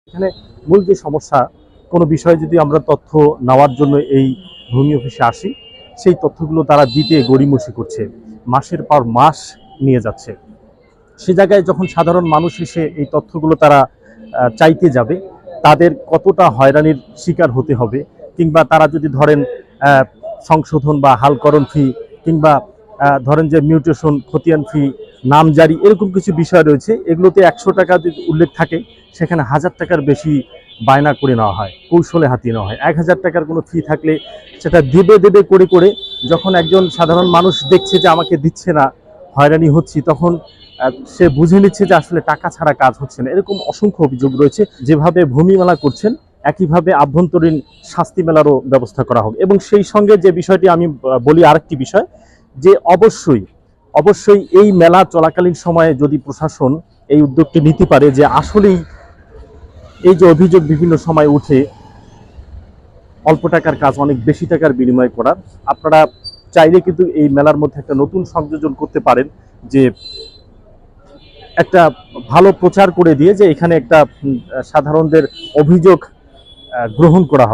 এখানে মূল যে সমস্যা, কোনো বিষয়ে যদি আমরা তথ্য নেওয়ার জন্য এই ভূমি অফিসে আসি, সেই তথ্যগুলো তারা দিতে গড়িমসি করছে, মাসের পর মাস নিয়ে যাচ্ছে। সে জায়গায় যখন সাধারণ মানুষ এসে এই তথ্যগুলো তারা চাইতে যাবে, তাদের কতটা হয়রানির শিকার হতে হবে, কিংবা তারা যদি ধরেন সংশোধন বা হালকরণ ফি, কিংবা ধরেন যে মিউটেশন, খতিয়ান ফি, নামজারি, এরকম কিছু বিষয় রয়েছে, এগুলোতে 100 টাকা যদি উল্লেখ থাকে, সেখানে 1000 টাকার বেশি বায়না করে নেওয়া হয়, কৌশলে হাতিয়ে নেওয়া হয়। 1000 টাকার কোনো ফি থাকলে সেটা দেবে দেবে করে করে যখন একজন সাধারণ মানুষ দেখছে যে আমাকে দিচ্ছে না, হয়রানি হচ্ছি, তখন সে বুঝে নিচ্ছে যে আসলে টাকা ছাড়া কাজ হচ্ছে না। এরকম অসংখ্য অভিযোগ রয়েছে। যেভাবে ভূমি মেলা করছেন, একইভাবে আভ্যন্তরীণ শাস্তি মেলারও ব্যবস্থা করা হোক। এবং সেই সঙ্গে যে বিষয়টি আমি বলি, আরেকটি বিষয়, যে অবশ্যই অবশ্যই এই মেলা চলাকালীন সময়ে যদি প্রশাসন এই উদ্যোগটি নিতে পারে, যে আসলেই এই যে অভিযোগ বিভিন্ন সময় উঠে অল্প টাকার কাজ অনেক বেশি টাকার বিনিময় করার, আপনারা চাইলে কিন্তু এই মেলার মধ্যে একটা নতুন সংযোজন করতে পারেন, যে একটা ভালো প্রচার করে দিয়ে যে এখানে একটা সাধারণদের অভিযোগ গ্রহণ করা হবে।